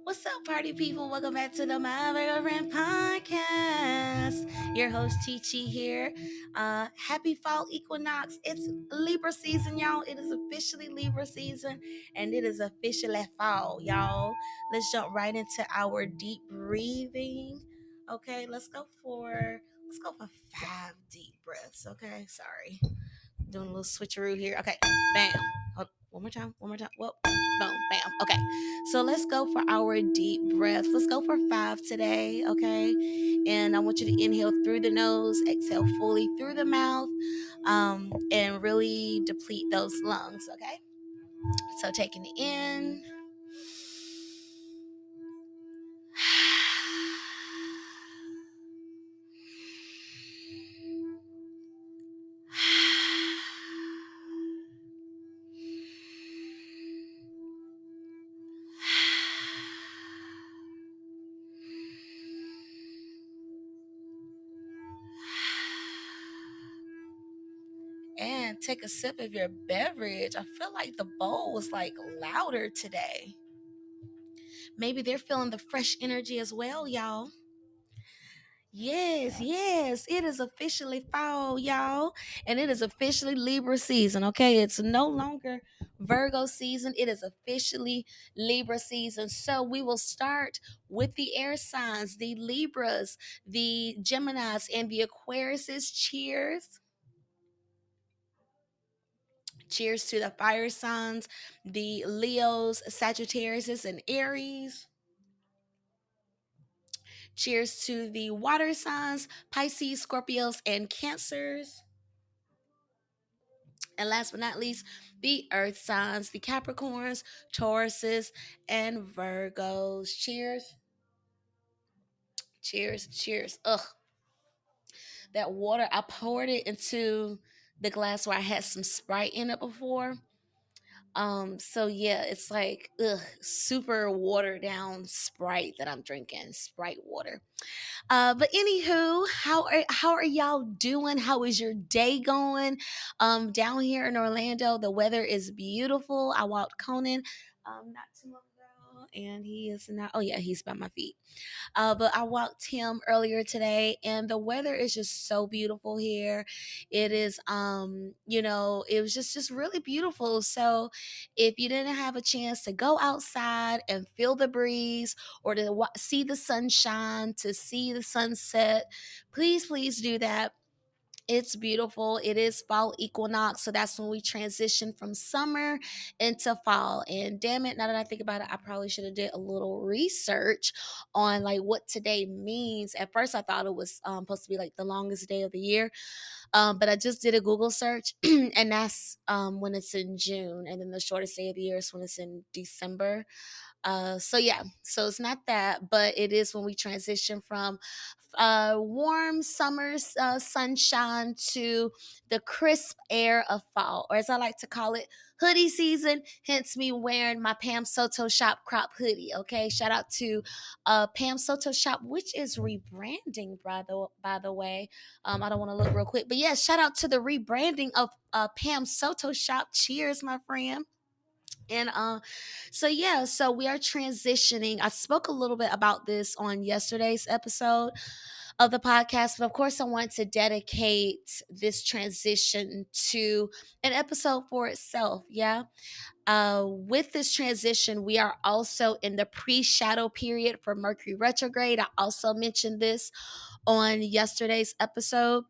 What's up, party people? Welcome back to the My Virgo Friend podcast. Your host CheChe here. Happy fall equinox. It's Libra season, y'all. It is officially Libra season, and it is officially fall, y'all. Let's jump right into our deep breathing. Okay, let's go for 5 deep breaths. Okay, sorry, doing a little switcheroo here. Okay, bam. Hold, one more time. Whoa, boom, bam. Okay, so let's go for our deep breaths. Let's go for 5 today, okay? And I want you to inhale through the nose, exhale fully through the mouth, and really deplete those lungs, okay? So taking it in. And take a sip of your beverage. I feel like the bowl was like louder today. Maybe they're feeling the fresh energy as well, y'all. Yes, it is officially fall, y'all. And it is officially Libra season, okay? It's no longer Virgo season. It is officially Libra season. So we will start with the air signs, the Libras, the Geminis, and the Aquariuses. Cheers. Cheers to the fire signs, the Leos, Sagittariuses, and Aries. Cheers to the water signs, Pisces, Scorpios, and Cancers. And last but not least, the earth signs, the Capricorns, Tauruses, and Virgos. Cheers. Cheers. Ugh. That water, I poured it into the glass where I had some Sprite in it before. So yeah, it's like super watered down Sprite that I'm drinking. Sprite water. But anywho, how are y'all doing? How is your day going? Down here in Orlando, the weather is beautiful. I walked Conan not too long ago, and he is not. Oh yeah, he's by my feet. But I walked him earlier today, and the weather is just so beautiful here. It is, it was just really beautiful. So, if you didn't have a chance to go outside and feel the breeze, or to see the sunshine, to see the sunset, please do that. It's beautiful. It is fall equinox. So that's when we transition from summer into fall. And damn it, now that I think about it, I probably should have did a little research on like what today means. At first I thought it was supposed to be like the longest day of the year. But I just did a Google search and that's when it's in June. And then the shortest day of the year is when it's in December. So yeah, so it's not that, but it is when we transition from warm summer sunshine to the crisp air of fall, or as I like to call it, hoodie season. Hence me wearing my Pam Soto Shop crop hoodie. Okay, shout out to Pam Soto Shop, which is rebranding, by the way. I don't want to look real quick, but yes, shout out to the rebranding of Pam Soto Shop. Cheers, my friend. And so yeah, so we are transitioning. I spoke a little bit about this on yesterday's episode of the podcast, but of course I want to dedicate this transition to an episode for itself. Yeah. With this transition, we are also in the pre-shadow period for Mercury retrograde. I also mentioned this on yesterday's episode.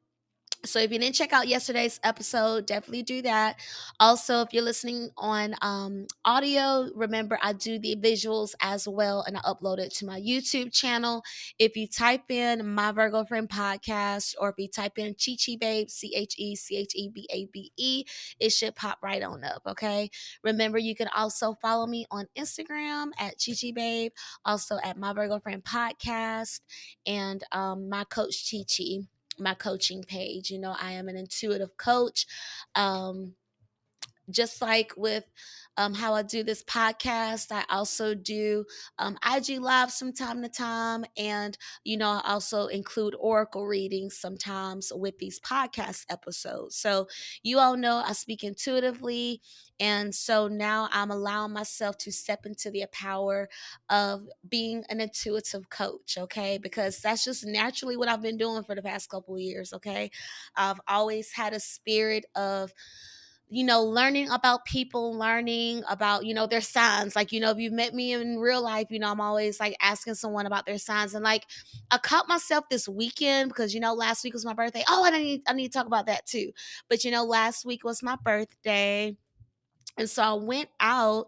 So if you didn't check out yesterday's episode, definitely do that. Also, if you're listening on audio, remember I do the visuals as well, and I upload it to my YouTube channel. If you type in My Virgo Friend Podcast, or if you type in CheChe Babe, CheCheBabe, it should pop right on up. Okay. Remember, you can also follow me on Instagram at CheChe Babe, also at My Virgo Friend Podcast, and my coach CheChe, my coaching page. I am an intuitive coach. just like with how I do this podcast, I also do IG lives from time to time. And, I also include oracle readings sometimes with these podcast episodes. So you all know I speak intuitively. And so now I'm allowing myself to step into the power of being an intuitive coach, okay? Because that's just naturally what I've been doing for the past couple of years, okay? I've always had a spirit of learning about people, learning about, their signs. Like, if you've met me in real life, I'm always like asking someone about their signs. And like, I caught myself this weekend because, last week was my birthday. Oh, and I need to talk about that too. But, last week was my birthday. And so I went out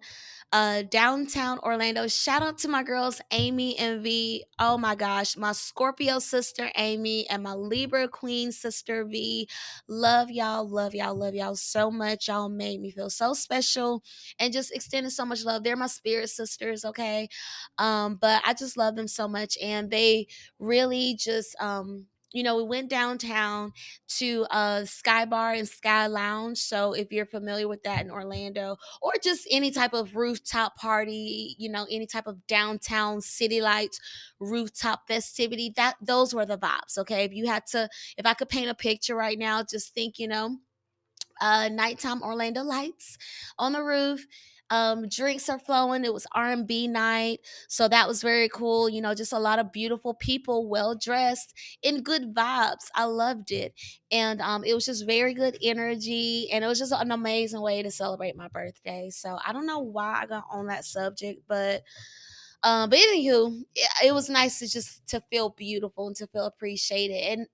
downtown Orlando. Shout out to my girls, Amy and V. Oh my gosh, my Scorpio sister, Amy, and my Libra queen sister, V. Love y'all, love y'all, love y'all so much. Y'all made me feel so special and just extended so much love. They're my spirit sisters, okay? But I just love them so much. And they really just, we went downtown to Sky Bar and Sky Lounge. So if you're familiar with that in Orlando, or just any type of rooftop party, any type of downtown city lights, rooftop festivity, that those were the vibes. Okay. If I could paint a picture right now, just think, nighttime Orlando lights on the roof. Drinks are flowing. It was R&B night, so that was very cool. Just a lot of beautiful people, well dressed, in good vibes. I loved it, and it was just very good energy, and it was just an amazing way to celebrate my birthday. So I don't know why I got on that subject, but anywho, it was nice to just to feel beautiful and to feel appreciated. And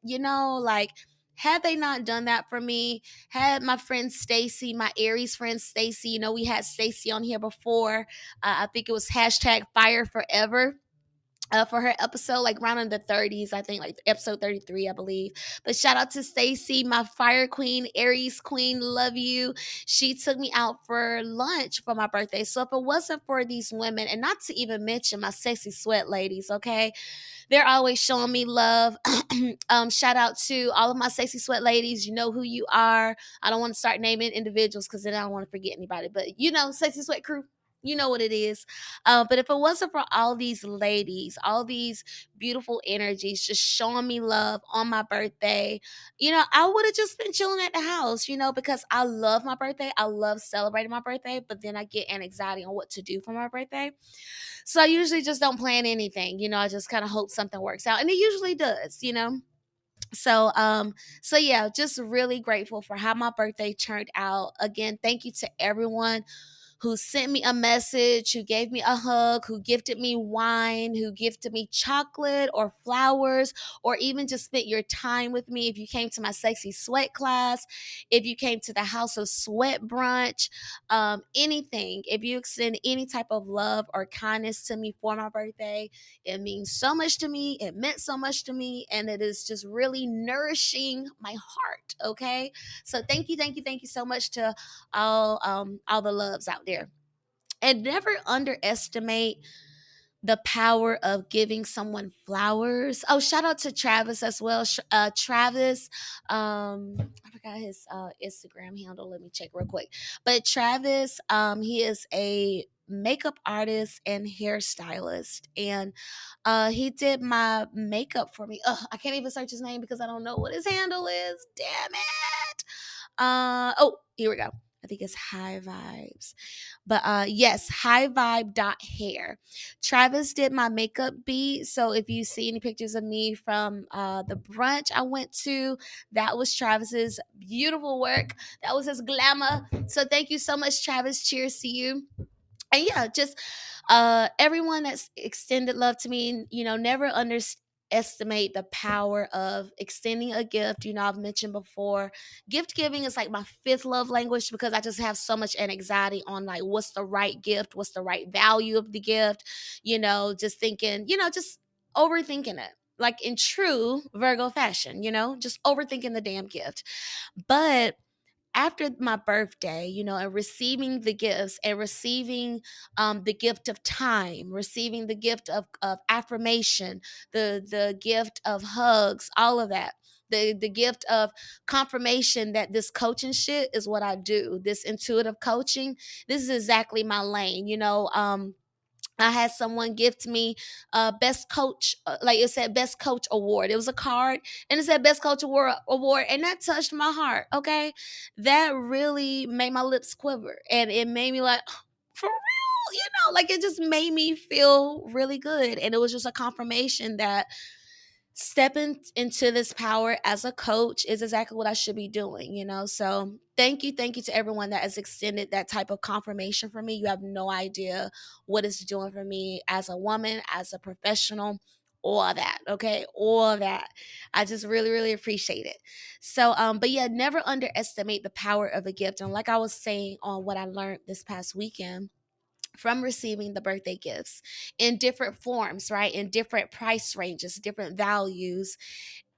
like, had they not done that for me, had my friend Stacy, my Aries friend Stacy, we had Stacy on here before. I think it was hashtag Fire Forever for her episode, like around in the 30s, I think, like episode 33, I believe. But shout out to Stacy, my fire queen, Aries queen, love you. She took me out for lunch for my birthday. So if it wasn't for these women, and not to even mention my sexy sweat ladies, okay, they're always showing me love. Shout out to all of my sexy sweat ladies. You know who you are. I don't want to start naming individuals because then I don't want to forget anybody. But sexy sweat crew, you know what it is. But if it wasn't for all these ladies, all these beautiful energies just showing me love on my birthday, I would have just been chilling at the house, because I love my birthday. I love celebrating my birthday, but then I get an anxiety on what to do for my birthday. So I usually just don't plan anything. I just kind of hope something works out. And it usually does. So yeah, just really grateful for how my birthday turned out. Again, thank you to everyone who sent me a message, who gave me a hug, who gifted me wine, who gifted me chocolate or flowers, or even just spent your time with me. If you came to my sexy sweat class, if you came to the House of Sweat brunch, anything, if you extend any type of love or kindness to me for my birthday, it means so much to me. It meant so much to me, and it is just really nourishing my heart. Okay, so thank you, thank you, thank you so much to all the loves out there. And never underestimate the power of giving someone flowers. Oh, shout out to Travis as well. Travis, I forgot his Instagram handle. Let me check real quick. But Travis, he is a makeup artist and hairstylist, and he did my makeup for me. Ugh, I can't even search his name because I don't know what his handle is. Damn it. Oh, here we go. I think it's High Vibes. But yes, High Vibe dot hair. Travis did my makeup beat. So if you see any pictures of me from the brunch I went to, that was Travis's beautiful work. That was his glamour. So thank you so much, Travis. Cheers to you. And yeah, just everyone that's extended love to me, never underestimate the power of extending a gift. I've mentioned before, gift giving is like my fifth love language because I just have so much anxiety on like what's the right gift, what's the right value of the gift, just thinking, just overthinking it. Like in true Virgo fashion, just overthinking the damn gift. But after my birthday, and receiving the gifts and receiving the gift of time, receiving the gift of affirmation, the gift of hugs, all of that. the gift of confirmation that this coaching shit is what I do. This intuitive coaching, this is exactly my lane. I had someone gift me best coach, like it said best coach award. It was a card and it said best coach award, and that touched my heart. Okay, that really made my lips quiver, and it made me like, for real, like it just made me feel really good, and it was just a confirmation that stepping into this power as a coach is exactly what I should be doing. So thank you to everyone that has extended that type of confirmation for me. You have no idea what it's doing for me as a woman, as a professional, all that. Okay, all that. I just really, really appreciate it. So, but yeah, never underestimate the power of a gift. And like I was saying on what I learned this past weekend from receiving the birthday gifts in different forms, right? In different price ranges, different values.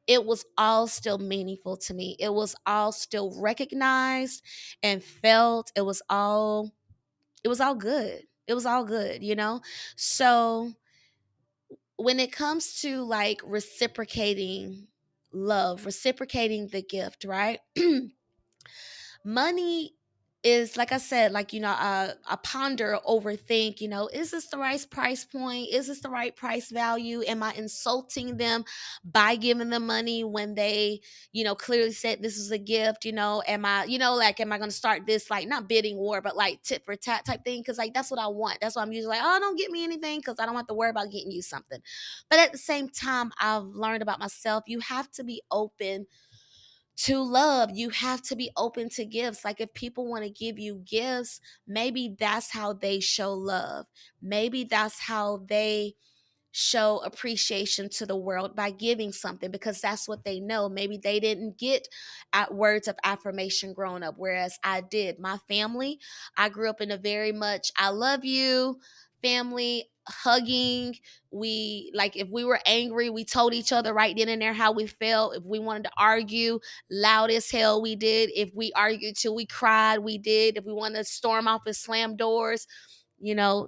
It was all still meaningful to me. It was all still recognized and felt. It was all good. It was all good. So when it comes to like reciprocating love, reciprocating the gift, right? Money is, like I said, like I ponder, overthink, is this the right price point, is this the right price value, am I insulting them by giving them money when they clearly said this is a gift, am I like, am I going to start this, like, not bidding war, but like tit for tat type thing, because like that's what I want. That's why I'm usually like, oh, don't get me anything, because I don't have to worry about getting you something. But at the same time, I've learned about myself, you have to be open to love. You have to be open to gifts. Like if people want to give you gifts, maybe that's how they show love. Maybe that's how they show appreciation to the world, by giving something, because that's what they know. Maybe they didn't get at words of affirmation growing up, whereas I did. My family, I grew up in a very much I love you family, hugging. We, like, if we were angry, we told each other right then and there how we felt. If we wanted to argue, loud as hell, we did. If we argued till we cried, we did. If we wanted to storm off and slam doors,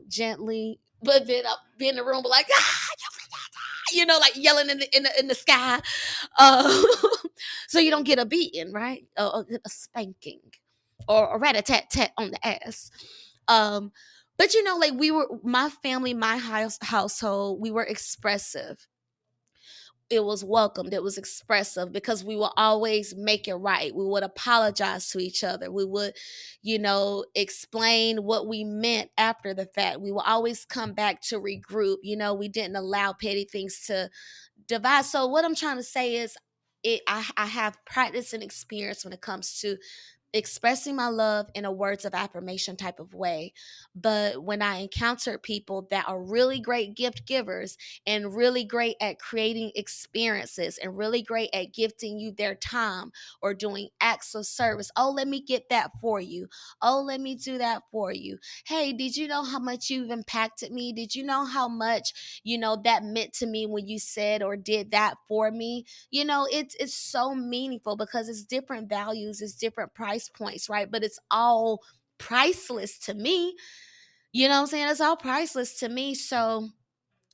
gently, but then I'll be in the room, but like, like yelling in the sky, uh, so you don't get a beating, right? Or get a spanking, or a rat a tat tat on the ass. Um, but like we were, my family, my household, we were expressive. It was welcomed, it was expressive, because we would always make it right. We would apologize to each other. We would explain what we meant after the fact. We will always come back to regroup. We didn't allow petty things to divide. So what I'm trying to say is, I have practice and experience when it comes to expressing my love in a words of affirmation type of way. But when I encounter people that are really great gift givers, and really great at creating experiences, and really great at gifting you their time, or doing acts of service, oh, let me get that for you, oh, let me do that for you, hey, did you know how much you've impacted me, did you know how much that meant to me when you said or did that for me. It's so meaningful, because it's different values, it's different price points, right? But it's all priceless to me. You know what I'm saying? It's all priceless to me. So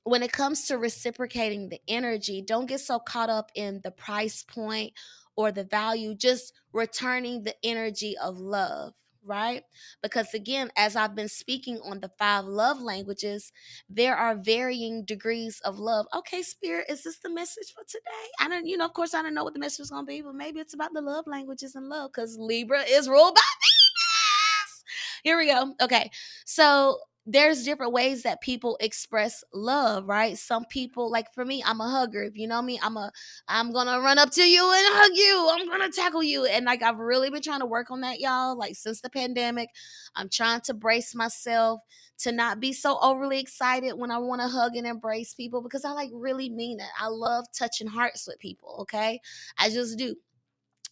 when it comes to reciprocating the energy, don't get so caught up in the price point or the value, just returning the energy of love, right? Because again, as I've been speaking on the 5 love languages, there are varying degrees of love. Okay, Spirit, is this the message for today? I don't, of course, I don't know what the message is going to be, but maybe it's about the love languages and love, because Libra is ruled by Venus. Here we go. Okay, so there's different ways that people express love, right? Some people, like for me, I'm a hugger. If you know me, I'm gonna run up to you and hug you. I'm gonna tackle you. And like I've really been trying to work on that, y'all. Like since the pandemic, I'm trying to brace myself to not be so overly excited when I want to hug and embrace people, because I like really mean it. I love touching hearts with people, okay? I just do.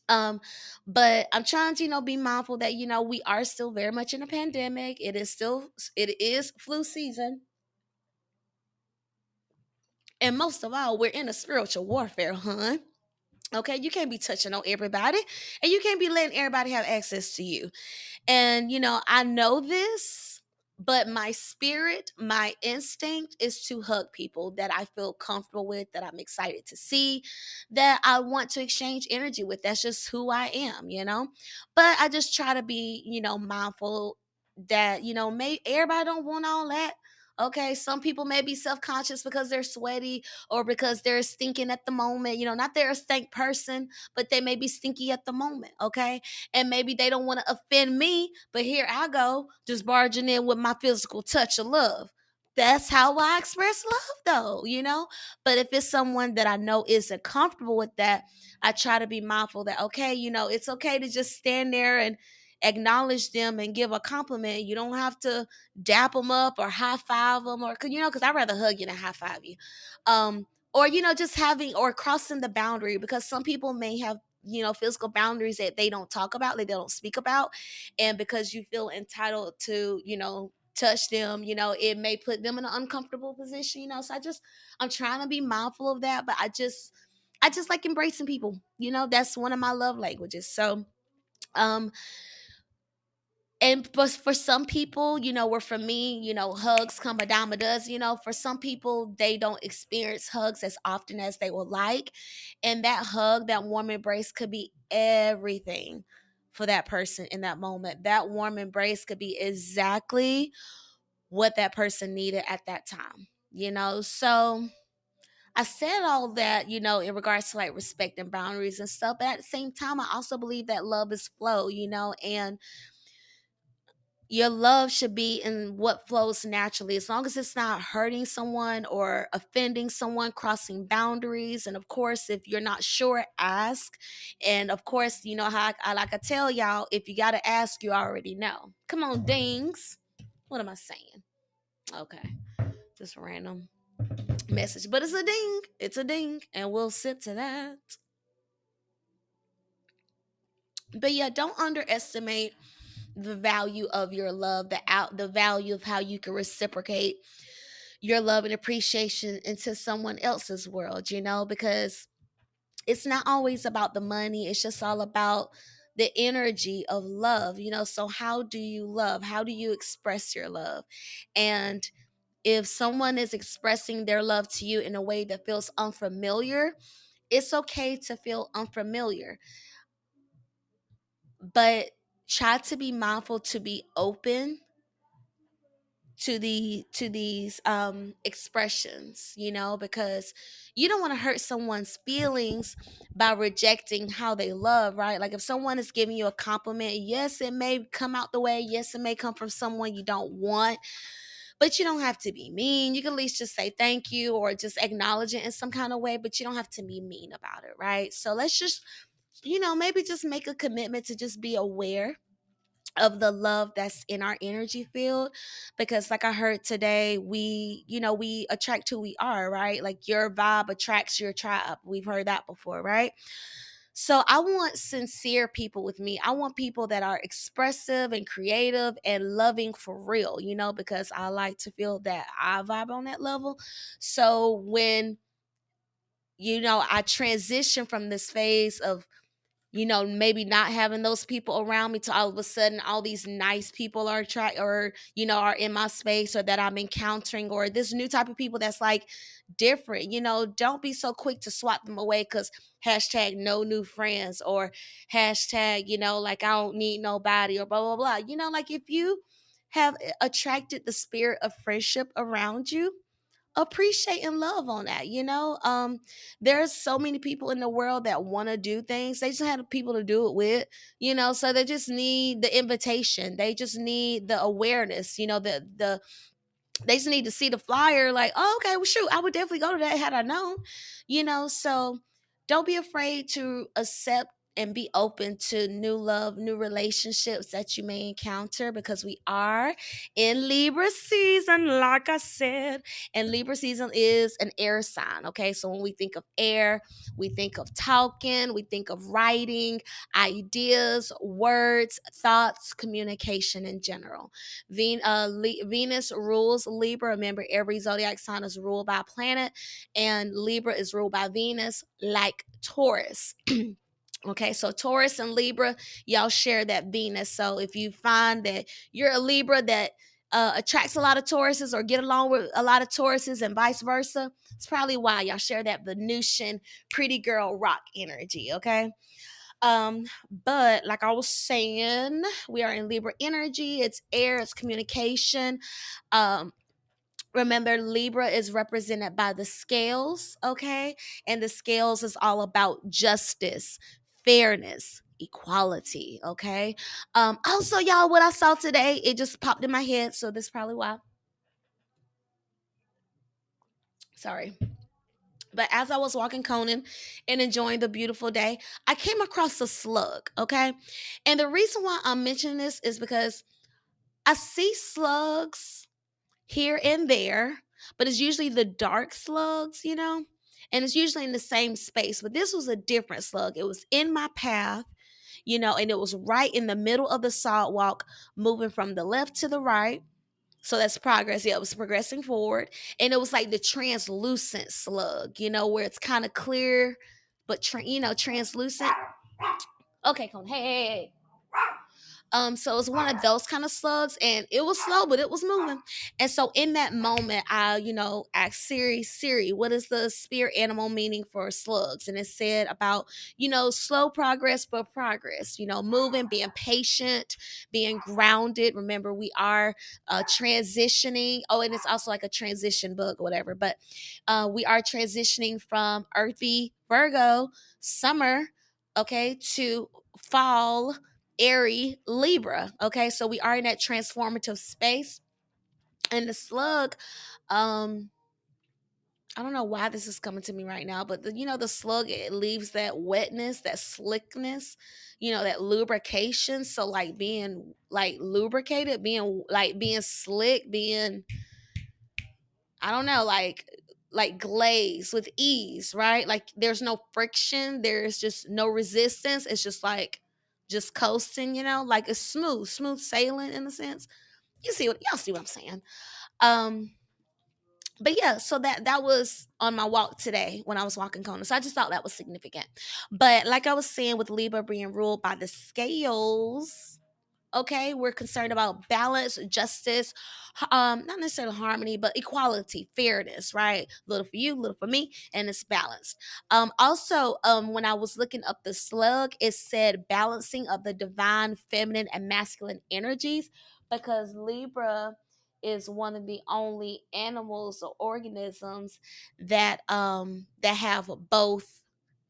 um but I'm trying to be mindful that we are still very much in a pandemic. It is flu season, and most of all, we're in a spiritual warfare, huh? Okay, you can't be touching on everybody, and you can't be letting everybody have access to you. And I know this, But my spirit, my instinct is to hug people that I feel comfortable with, that I'm excited to see, that I want to exchange energy with. That's just who I am, you know? But I just try to be, mindful that, may everybody don't want all that. Okay, some people may be self-conscious because they're sweaty or because they're stinking at the moment. Not they're a stink person, but they may be stinky at the moment. Okay, and maybe they don't want to offend me, but here I go, just barging in with my physical touch of love. That's how I express love, though. But if it's someone that I know isn't comfortable with that, I try to be mindful that, okay, it's okay to just stand there and acknowledge them and give a compliment. You don't have to dap them up or high five them, or because I'd rather hug you than high five you. Or just having or crossing the boundary, because some people may have physical boundaries that they don't talk about, they don't speak about, and because you feel entitled to touch them, it may put them in an uncomfortable position. So I'm trying to be mindful of that, but I just like embracing people. That's one of my love languages. So um and but for some people, where for me, hugs come a dime a dozen. For some people, they don't experience hugs as often as they would like. And that hug, that warm embrace could be everything for that person in that moment. That warm embrace could be exactly what that person needed at that time. So I said all that, in regards to like respect and boundaries and stuff. But at the same time, I also believe that love is flow, and your love should be in what flows naturally, as long as it's not hurting someone or offending someone, crossing boundaries. And of course, if you're not sure, ask. And of course, you know how I like to tell y'all, if you got to ask, you already know. Come on, dings. What am I saying? Okay, just random message, but it's a ding. It's a ding, and we'll sit to that. But yeah, don't underestimate the value of your love, the value of how you can reciprocate your love and appreciation into someone else's world, because it's not always about the money. It's just all about the energy of love, so how do you love? How do you express your love? And if someone is expressing their love to you in a way that feels unfamiliar, it's okay to feel unfamiliar, but try to be mindful to be open to these expressions, because you don't want to hurt someone's feelings by rejecting how they love, right? Like if someone is giving you a compliment, yes, it may come out the way, yes, it may come from someone you don't want, but you don't have to be mean. You can at least just say thank you or just acknowledge it in some kind of way, but you don't have to be mean about it, right? So let's just maybe just make a commitment to just be aware of the love that's in our energy field, because like I heard today, we attract who we are, right? Like your vibe attracts your tribe. We've heard that before, right? So I want sincere people with me. I want people that are expressive and creative and loving for real, because I like to feel that I vibe on that level. So when I transition from this phase of maybe not having those people around me, to all of a sudden all these nice people are are in my space, or that I'm encountering, or this new type of people that's like different, don't be so quick to swat them away, because hashtag no new friends, or hashtag, like I don't need nobody, or blah, blah, blah. Like if you have attracted the spirit of friendship around you, appreciate and love on that. There's so many people in the world that want to do things, they just have people to do it with, so they just need the invitation, they just need the awareness, they just need to see the flyer, like, oh, okay, well, shoot, I would definitely go to that had I known. So don't be afraid to accept and be open to new love, new relationships that you may encounter, because we are in Libra season, like I said. And Libra season is an air sign. Okay. So when we think of air, we think of talking, we think of writing, ideas, words, thoughts, communication in general. Venus rules Libra. Remember, every zodiac sign is ruled by a planet, and Libra is ruled by Venus, like Taurus. Okay, so Taurus and Libra, y'all share that Venus. So if you find that you're a Libra that attracts a lot of Tauruses or get along with a lot of Tauruses and vice versa. It's probably why y'all share that Venusian pretty girl rock energy, okay? But like I was saying, we are in Libra energy. It's air, it's communication. Um, Remember, Libra is represented by the scales, okay? And the scales is all about justice, fairness, equality, okay? Also, y'all, what I saw today, it just popped in my head, so this is probably why. Sorry. But as I was walking Conan and enjoying the beautiful day, I came across a slug, okay? And the reason why I'm mentioning this is because I see slugs here and there, but it's usually the dark slugs, you know? And it's usually in the same space. But this was a different slug. It was in my path, you know, and it was right in the middle of the sidewalk, moving from the left to the right. So that's progress. Yeah, it was progressing forward. And it was like the translucent slug, you know, where it's kind of clear, but, translucent. Okay, come on. Hey. So it was one of those kind of slugs, and it was slow, but it was moving. And so in that moment, I, asked Siri, what is the spirit animal meaning for slugs? And it said about, slow progress, but progress, moving, being patient, being grounded. Remember, we are transitioning. Oh, and it's also like a transition book or whatever, but we are transitioning from earthy Virgo summer, okay, to fall airy Libra. Okay, so we are in that transformative space. And the slug, um, I don't know why this is coming to me right now, but the slug, it leaves that wetness, that slickness, that lubrication. So like being like lubricated, being slick, being, I don't know, like glaze with ease, right? Like there's no friction, there's just no resistance. It's just like just coasting, like it's smooth sailing in a sense. Y'all see what I'm saying. Um but yeah, so that was on my walk today when I was walking Kona. So I just thought that was significant. But like I was saying, with Libra being ruled by the scales, okay, we're concerned about balance, justice, not necessarily harmony, but equality, fairness, right? Little for you, little for me, and it's balanced. Also, when I was looking up the slug, it said balancing of the divine feminine and masculine energies, because Libra is one of the only animals or organisms that have both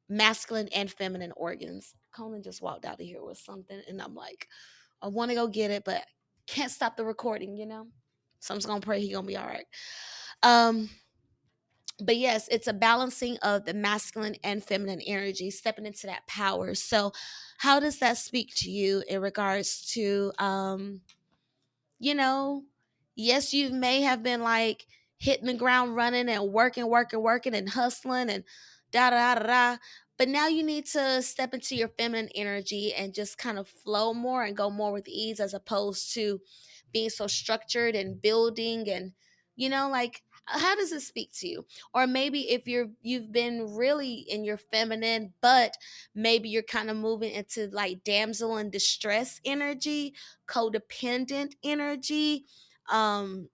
masculine and feminine organs. Conan just walked out of here with something, and I'm like, I want to go get it, but can't stop the recording. So I'm just gonna pray he gonna be all right. Um, but yes, it's a balancing of the masculine and feminine energy, stepping into that power. So, how does that speak to you in regards to you know, yes, you may have been like hitting the ground running and working and hustling and da da da da. But now you need to step into your feminine energy and just kind of flow more and go more with ease, as opposed to being so structured and building and, like, how does it speak to you? Or maybe if you've been really in your feminine, but maybe you're kind of moving into like damsel in distress energy, codependent energy, um,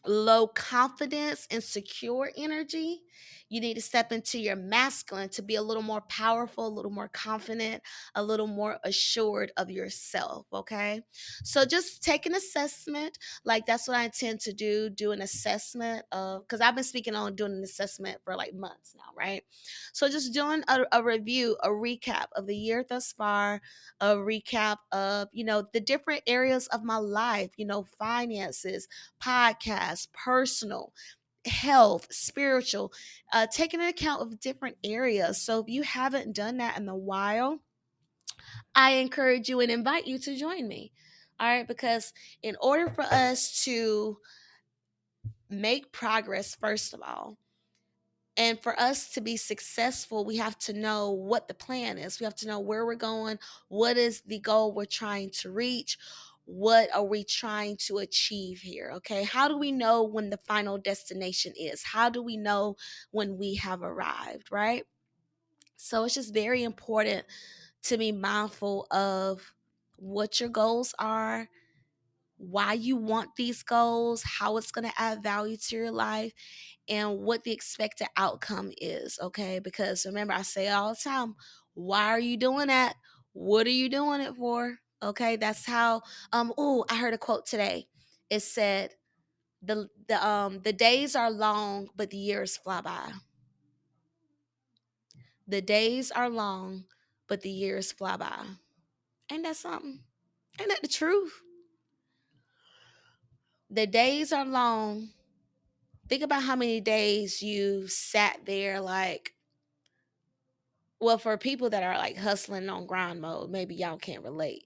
low confidence and secure energy. You need to step into your masculine to be a little more powerful, a little more confident, a little more assured of yourself. Okay. So just take an assessment. Like that's what I intend to do an assessment of, because I've been speaking on doing an assessment for like months now, right? So just doing a review, a recap of the year thus far, a recap of, the different areas of my life, finances, podcast, personal, health, spiritual, taking an account of different areas. So if you haven't done that in a while, I encourage you and invite you to join me. All right, because in order for us to make progress, first of all, and for us to be successful, we have to know what the plan is. We have to know where we're going, what is the goal we're trying to reach, what are we trying to achieve here, okay? How do we know when the final destination is? How do we know when we have arrived, right? So it's just very important to be mindful of what your goals are, why you want these goals, how it's going to add value to your life, and what the expected outcome is, okay? Because remember, I say all the time, why are you doing that? What are you doing it for? Okay, that's how oh, I heard a quote today. It said, the days are long, but the years fly by. The days are long, but the years fly by. Ain't that something? Ain't that the truth? The days are long. Think about how many days you sat there, like, well, for people that are like hustling on grind mode, maybe y'all can't relate.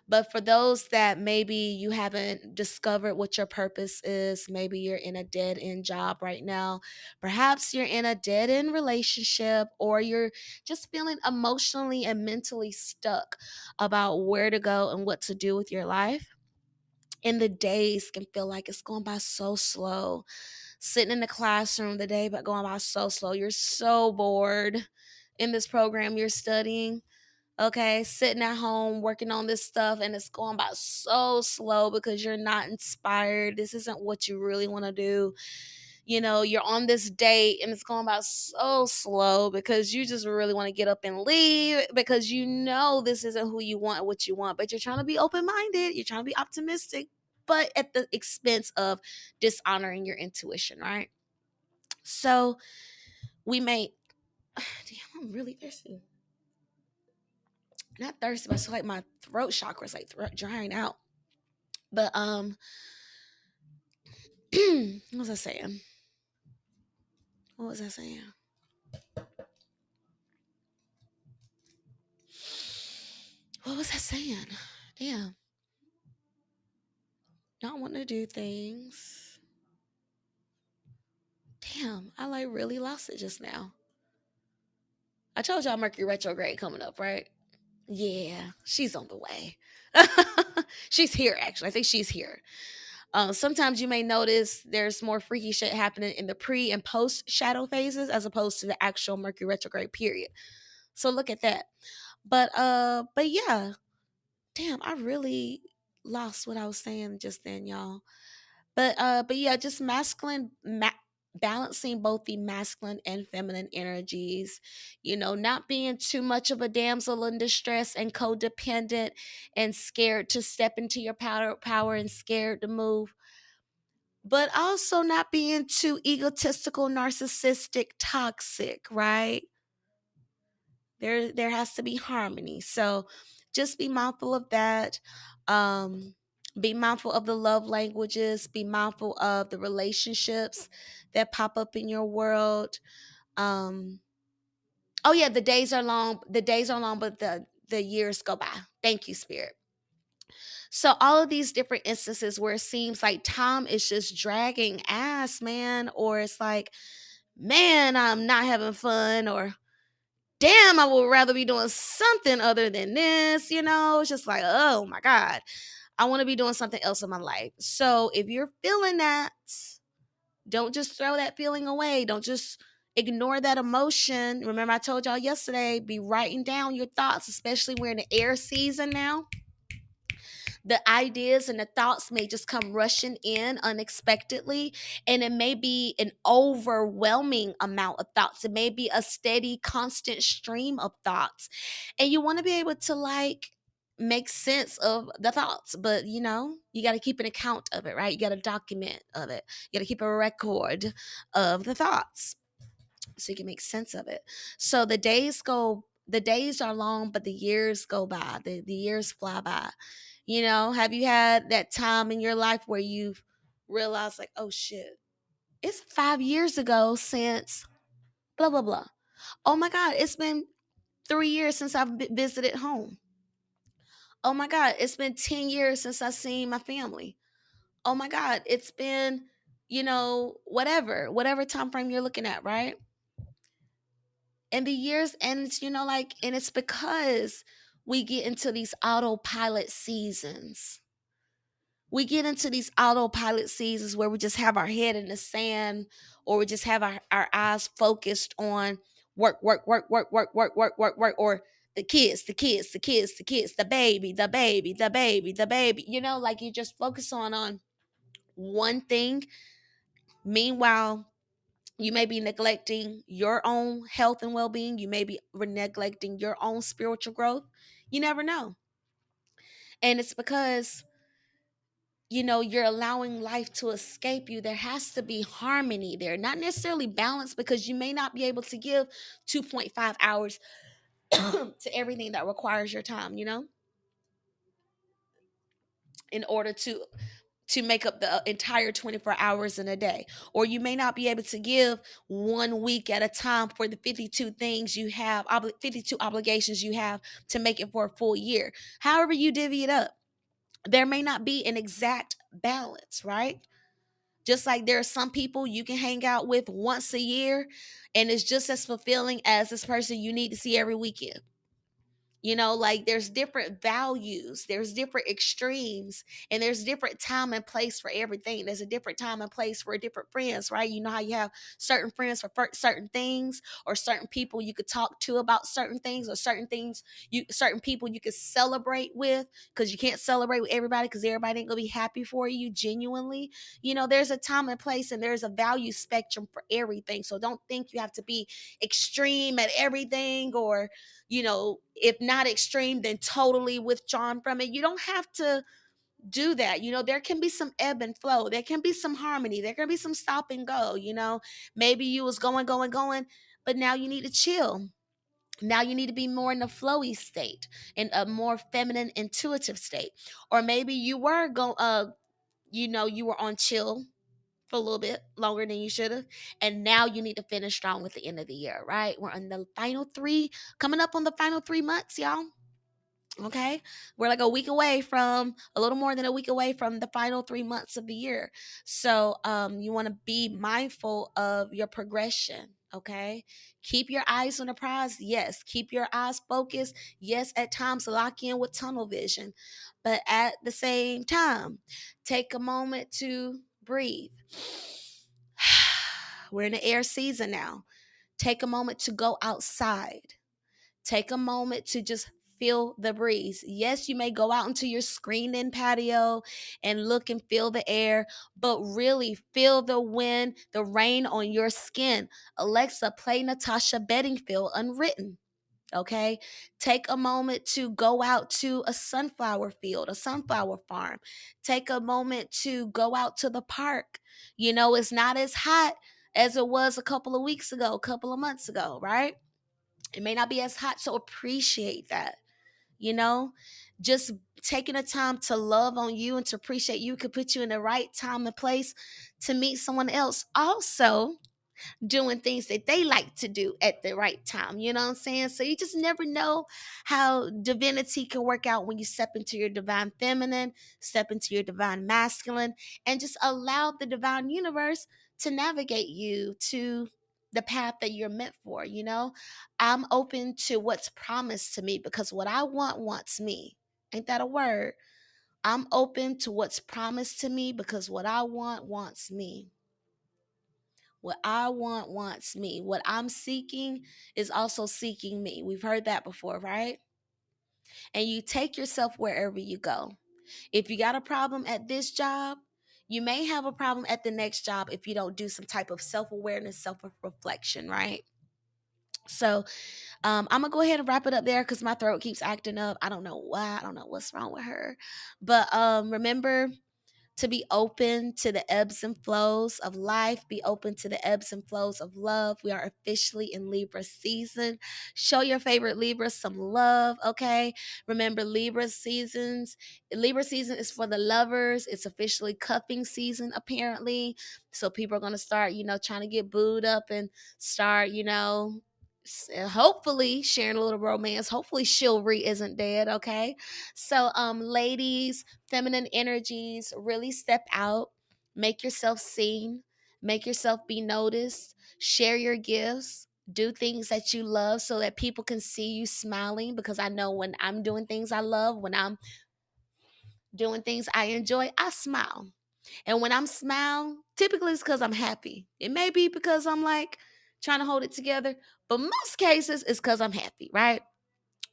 But for those that maybe you haven't discovered what your purpose is, maybe you're in a dead end job right now. Perhaps you're in a dead end relationship, or you're just feeling emotionally and mentally stuck about where to go and what to do with your life. And the days can feel like it's going by so slow. Sitting in the classroom, the day but going by so slow. You're so bored in this program you're studying. Okay, sitting at home working on this stuff, and it's going by so slow because you're not inspired. This isn't what you really want to do. You know, you're on this date and it's going by so slow because you just really want to get up and leave, because you know this isn't who you want, what you want, but you're trying to be open minded, you're trying to be optimistic, but at the expense of dishonoring your intuition, right? So we may, damn, I'm really thirsty. Not thirsty, but it's like my throat chakra is like drying out. But what was I saying? What was I saying? What was I saying? Damn, not wanting to do things. Damn, I like really lost it just now. I told y'all Mercury retrograde coming up, right? Yeah, she's on the way. She's here, actually. I think she's here. Sometimes you may notice there's more freaky shit happening in the pre and post shadow phases as opposed to the actual Mercury retrograde period. So look at that. But yeah, damn, I really lost what I was saying just then, y'all. But yeah, just balancing both the masculine and feminine energies, you know, not being too much of a damsel in distress and codependent and scared to step into your power and scared to move, but also not being too egotistical, narcissistic, toxic, right? There has to be harmony. So just be mindful of that. Um be mindful of the love languages, be mindful of the relationships that pop up in your world. Um oh yeah, the days are long, but the years go by. Thank you, spirit. So all of these different instances where it seems like time is just dragging ass, man, or it's like, man, I'm not having fun, or damn, I would rather be doing something other than this, you know? It's just like, oh my God, I want to be doing something else in my life. So if you're feeling that, don't just throw that feeling away. Don't just ignore that emotion. Remember, I told y'all yesterday, be writing down your thoughts, especially we're in the air season now. The ideas and the thoughts may just come rushing in unexpectedly, and it may be an overwhelming amount of thoughts. It may be a steady constant stream of thoughts, and you want to be able to like make sense of the thoughts, but you know, you got to keep an account of it, right? You got to document of it, you got to keep a record of the thoughts so you can make sense of it. So the days are long, but the years go by. The years fly by. You know, have you had that time in your life where you've realized, like, oh shit, it's 5 years ago since blah, blah, blah. Oh my God, it's been 3 years since I've visited home. Oh my God, it's been 10 years since I've seen my family. Oh my God, it's been, you know, whatever time frame you're looking at, right? And the years, and it's, you know, like, and it's because we get into these autopilot seasons. We get into these autopilot seasons where we just have our head in the sand, or we just have our eyes focused on work, work, work, work, work, work, work, work, work, or the kids, the kids, the kids, the kids, the baby, the baby, the baby, the baby. Like you just focus on one thing. Meanwhile, you may be neglecting your own health and well-being. You may be neglecting your own spiritual growth. You never know. And it's because you're allowing life to escape you. There has to be harmony there, not necessarily balance, because you may not be able to give 2.5 hours to everything that requires your time, in order to make up the entire 24 hours in a day. Or you may not be able to give 1 week at a time for the 52 things you have, 52 obligations you have, to make it for a full year. However you divvy it up, there may not be an exact balance, right? Just like there are some people you can hang out with once a year and it's just as fulfilling as this person you need to see every weekend. Like there's different values, there's different extremes, and there's different time and place for everything. There's a different time and place for different friends, right? You know how you have certain friends for certain things, or certain people you could talk to about certain things, or certain people you could celebrate with, because you can't celebrate with everybody because everybody ain't gonna be happy for you genuinely. There's a time and place, and there's a value spectrum for everything. So don't think you have to be extreme at everything, or if not extreme, then totally withdrawn from it. You don't have to do that. There can be some ebb and flow. There can be some harmony. There can be some stop and go. Maybe you was going, but now you need to chill. Now you need to be more in a flowy state, in a more feminine, intuitive state. Or maybe you were you were on chill for a little bit longer than you should have. And now you need to finish strong with the end of the year, right? We're on the final three, coming up on the final 3 months, y'all. Okay. We're like a little more than a week away from the final 3 months of the year. So you want to be mindful of your progression. Okay. Keep your eyes on the prize. Yes. Keep your eyes focused. Yes. At times lock in with tunnel vision, but at the same time, take a moment to breathe. We're in the air season now. Take a moment to go outside. Take a moment to just feel the breeze. Yes, you may go out into your screened in patio and look and feel the air, but really feel the wind, the rain on your skin. Alexa, play Natasha Bedingfield Unwritten. Okay, take a moment to go out to a sunflower field, a sunflower farm. Take a moment to go out to the park. It's not as hot as it was a couple of weeks ago, a couple of months ago, right? It may not be as hot, so appreciate that. you know just taking the time to love on you and to appreciate you could put you in the right time and place to meet someone else also doing things that they like to do at the right time. You know what I'm saying? So you just never know how divinity can work out when you step into your divine feminine, step into your divine masculine, and just allow the divine universe to navigate you to the path that you're meant for. I'm open to what's promised to me because what I want wants me. Ain't that a word? I'm open to what's promised to me because what I want wants me. What I want wants me. What I'm seeking is also seeking me. We've heard that before, right? And you take yourself wherever you go. If you got a problem at this job, you may have a problem at the next job if you don't do some type of self-awareness, self-reflection, right? So I'm gonna go ahead and wrap it up there because my throat keeps acting up. I don't know why. I don't know what's wrong with her. But remember to be open to the ebbs and flows of life, be open to the ebbs and flows of love. We are officially in Libra season. Show your favorite Libra some love, okay? Remember, Libra season is for the lovers. It's officially cuffing season, apparently. So people are going to start, trying to get booed up and start, hopefully sharing a little romance. Hopefully chivalry isn't dead, okay? So ladies, feminine energies, really step out, make yourself seen, make yourself be noticed, share your gifts, do things that you love so that people can see you smiling, because I know when I'm doing things I love, when I'm doing things I enjoy, I smile. And when I'm smile, typically it's because I'm happy. It may be because I'm like trying to hold it together, but most cases it's because I'm happy, right?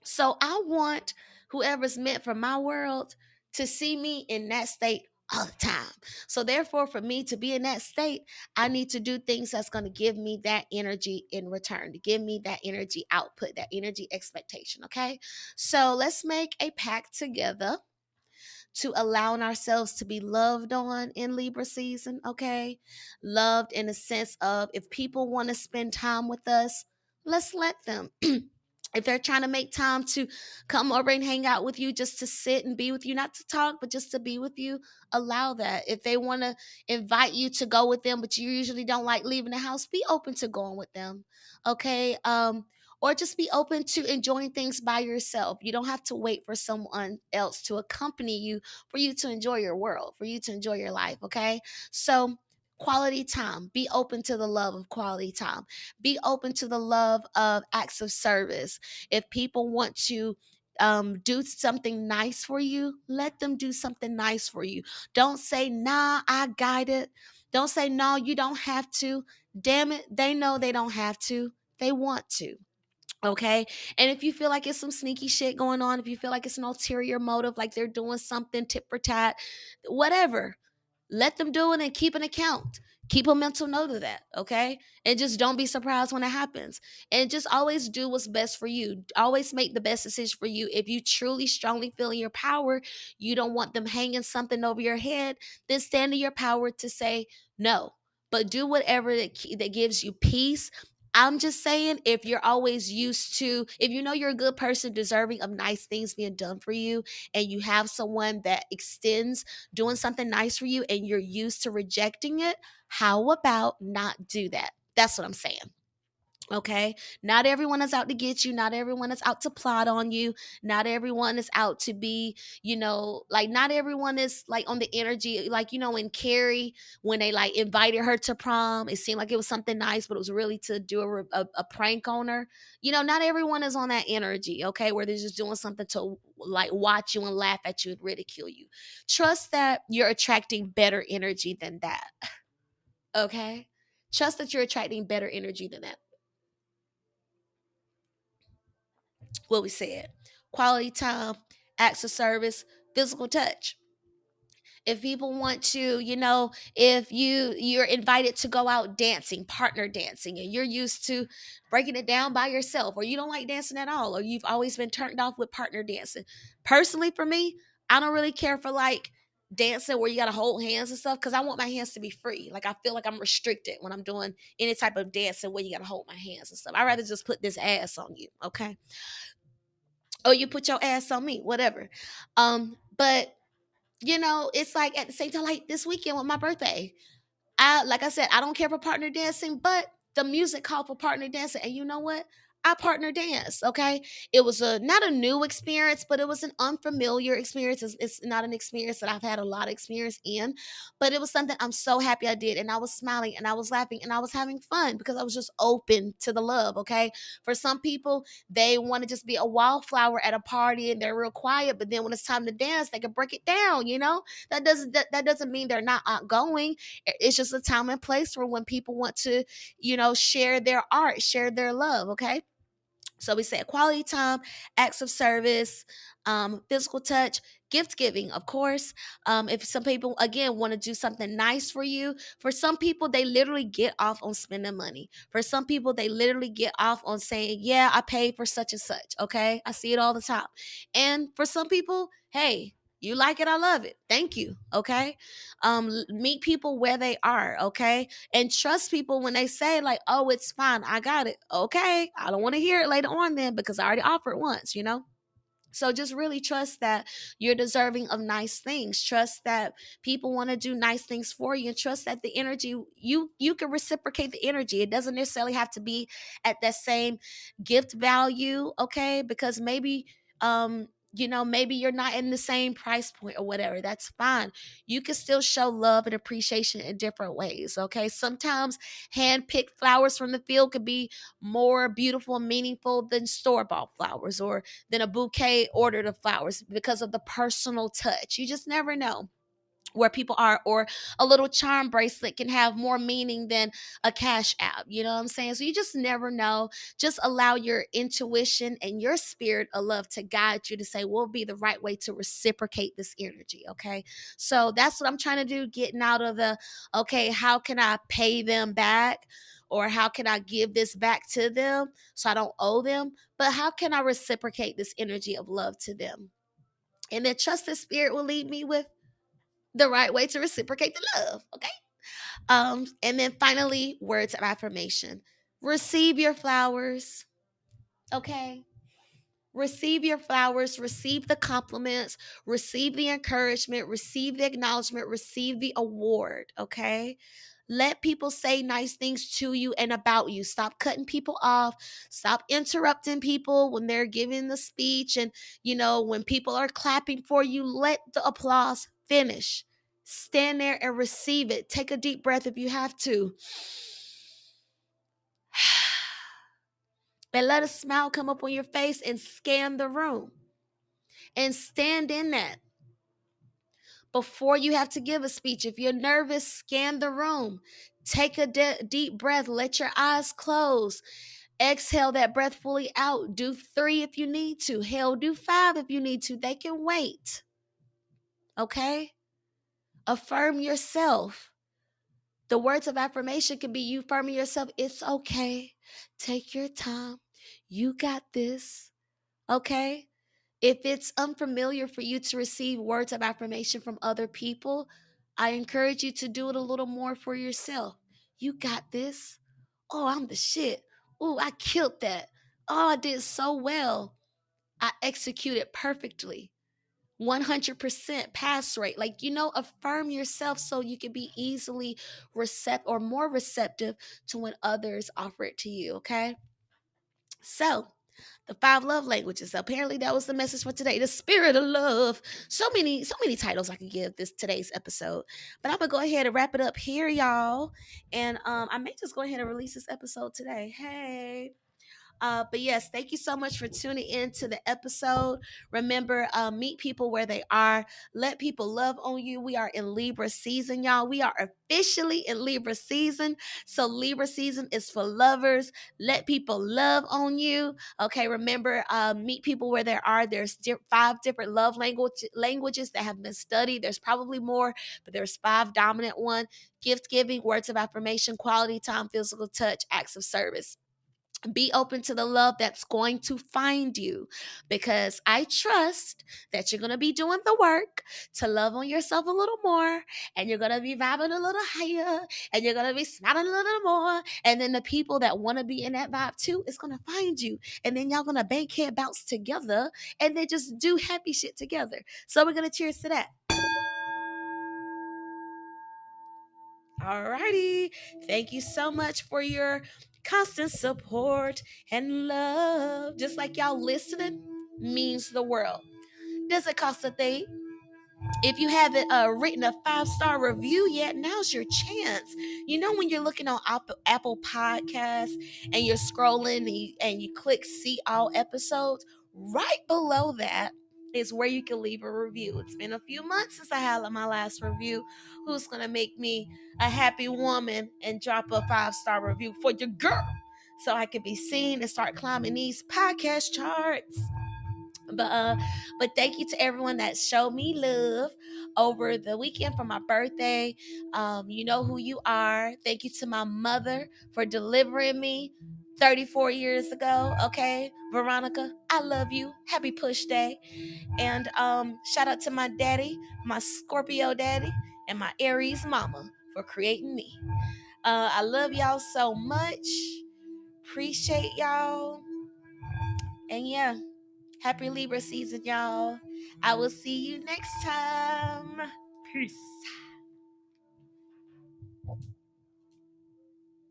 So I want whoever's meant for my world to see me in that state all the time. So therefore, for me to be in that state, I need to do things that's going to give me that energy in return, to give me that energy output, that energy expectation. Okay. So let's make a pact together to allowing ourselves to be loved on in Libra season, okay? Loved in the sense of if people want to spend time with us, let's let them. If they're trying to make time to come over and hang out with you, just to sit and be with you, not to talk, but just to be with you, allow that. If they want to invite you to go with them, but you usually don't like leaving the house, be open to going with them, okay? Or just be open to enjoying things by yourself. You don't have to wait for someone else to accompany you for you to enjoy your world, for you to enjoy your life, okay? So, quality time. Be open to the love of quality time. Be open to the love of acts of service. If people want to do something nice for you, let them do something nice for you. Don't say, nah, I got it. Don't say, no, you don't have to. Damn it, they know they don't have to. They want to. Okay. And if you feel like it's some sneaky shit going on, if you feel like it's an ulterior motive, like they're doing something tit for tat, whatever, let them do it and keep an account. Keep a mental note of that, okay? And just don't be surprised when it happens. And just always do what's best for you. Always make the best decision for you. If you truly, strongly feel in your power, you don't want them hanging something over your head, then stand in your power to say no. But do whatever that gives you peace. I'm just saying, if you're always used to, if you know you're a good person deserving of nice things being done for you, and you have someone that extends doing something nice for you and you're used to rejecting it, how about not do that? That's what I'm saying. Okay. Not everyone is out to get you. Not everyone is out to plot on you. Not everyone is out to be, like not everyone is like on the energy. Like, when Carrie, when they like invited her to prom, it seemed like it was something nice, but it was really to do a prank on her. Not everyone is on that energy. Okay. Where they're just doing something to like watch you and laugh at you and ridicule you. Trust that you're attracting better energy than that. Okay. Trust that you're attracting better energy than that. What we said: quality time, acts of service, physical touch. If people want to, if you're invited to go out dancing, partner dancing, and you're used to breaking it down by yourself, or you don't like dancing at all, or you've always been turned off with partner dancing. Personally, for me, I don't really care for like dancing where you gotta hold hands and stuff, because I want my hands to be free. Like I feel like I'm restricted when I'm doing any type of dancing where you gotta hold my hands and stuff. I'd rather just put this ass on you, okay? Or you put your ass on me, whatever. But it's like at the same time, like this weekend with my birthday, like I said, I don't care for partner dancing, but the music called for partner dancing. And you know what? I partner danced. Okay. It was not a new experience, but it was an unfamiliar experience. It's not an experience that I've had a lot of experience in, but it was something I'm so happy I did. And I was smiling and I was laughing and I was having fun because I was just open to the love. Okay. For some people, they want to just be a wildflower at a party and they're real quiet, but then when it's time to dance, they can break it down. That doesn't mean they're not outgoing. It's just a time and place for when people want to, share their art, share their love. Okay. So we said quality time, acts of service, physical touch, gift giving, of course. If some people, again, want to do something nice for you, for some people, they literally get off on spending money. For some people, they literally get off on saying, yeah, I paid for such and such. Okay. I see it all the time. And for some people, hey, you like it, I love it. Thank you. Okay. Meet people where they are. Okay. And trust people when they say like, oh, it's fine, I got it. Okay, I don't want to hear it later on then because I already offered once. So just really trust that you're deserving of nice things. Trust that people want to do nice things for you, and trust that the energy, you can reciprocate the energy. It doesn't necessarily have to be at that same gift value, okay? Because maybe you're not in the same price point or whatever. That's fine. You can still show love and appreciation in different ways, okay? Sometimes hand-picked flowers from the field could be more beautiful and meaningful than store-bought flowers, or than a bouquet ordered of flowers, because of the personal touch. You just never know. where people are, or a little charm bracelet can have more meaning than a cash app. You know what I'm saying? So you just never know. Just allow your intuition and your spirit of love to guide you to say what will be the right way to reciprocate this energy. Okay. So that's what I'm trying to do, getting out of the, okay, how can I pay them back? Or how can I give this back to them so I don't owe them? But how can I reciprocate this energy of love to them? And then trust the spirit will lead me with the right way to reciprocate the love. Okay. And then finally, words of affirmation. Receive your flowers. Okay. Receive your flowers, receive the compliments, receive the encouragement, receive the acknowledgement, receive the award. Okay. Let people say nice things to you and about you. Stop cutting people off. Stop interrupting people when they're giving the speech. And, when people are clapping for you, let the applause finish. Stand there and receive it. Take a deep breath if you have to. And let a smile come up on your face and scan the room. And stand in that. Before you have to give a speech, if you're nervous, scan the room. Take a deep breath. Let your eyes close. Exhale that breath fully out. Do 3 if you need to. Hell, do 5 if you need to. They can wait. Okay? Affirm yourself. The words of affirmation can be you affirming yourself. It's okay. Take your time. You got this. Okay? If it's unfamiliar for you to receive words of affirmation from other people, I encourage you to do it a little more for yourself. You got this. Oh, I'm the shit. Oh, I killed that. Oh, I did so well. I executed perfectly. 100% pass rate. Affirm yourself so you can be easily more receptive to when others offer it to you, okay? So, the 5 love languages. Apparently, that was the message for today. The spirit of love. So many titles I could give this today's episode. But I'm gonna go ahead and wrap it up here, y'all. And I may just go ahead and release this episode today. Hey. But yes, thank you so much for tuning in to the episode. Remember, meet people where they are. Let people love on you. We are in Libra season, y'all. We are officially in Libra season. So Libra season is for lovers. Let people love on you. Okay, remember, meet people where they are. There's 5 different love languages that have been studied. There's probably more, but there's 5 dominant one. Gift giving, words of affirmation, quality time, physical touch, acts of service. Be open to the love that's going to find you, because I trust that you're going to be doing the work to love on yourself a little more, and you're going to be vibing a little higher, and you're going to be smiling a little more, and then the people that want to be in that vibe too is going to find you, and then y'all going to bank head bounce together and then just do happy shit together. So we're going to cheers to that. Alrighty. Thank you so much for your constant support and love. Just like y'all listening means the world. Doesn't cost a thing. If you haven't written a 5-star review yet, now's your chance. When you're looking on Apple Podcasts and you're scrolling and you click see all episodes, right below that is where you can leave a review. It's been a few months since I had my last review. Who's going to make me a happy woman and drop a 5-star review for your girl so I can be seen and start climbing these podcast charts? But thank you to everyone that showed me love over the weekend for my birthday. You know who you are. Thank you to my mother for delivering me 34 years ago. Okay, Veronica, I love you. Happy push day. And shout out to my daddy, my Scorpio daddy, and my Aries mama for creating me. I love y'all so much. Appreciate y'all. And yeah, happy Libra season, y'all. I will see you next time. Peace.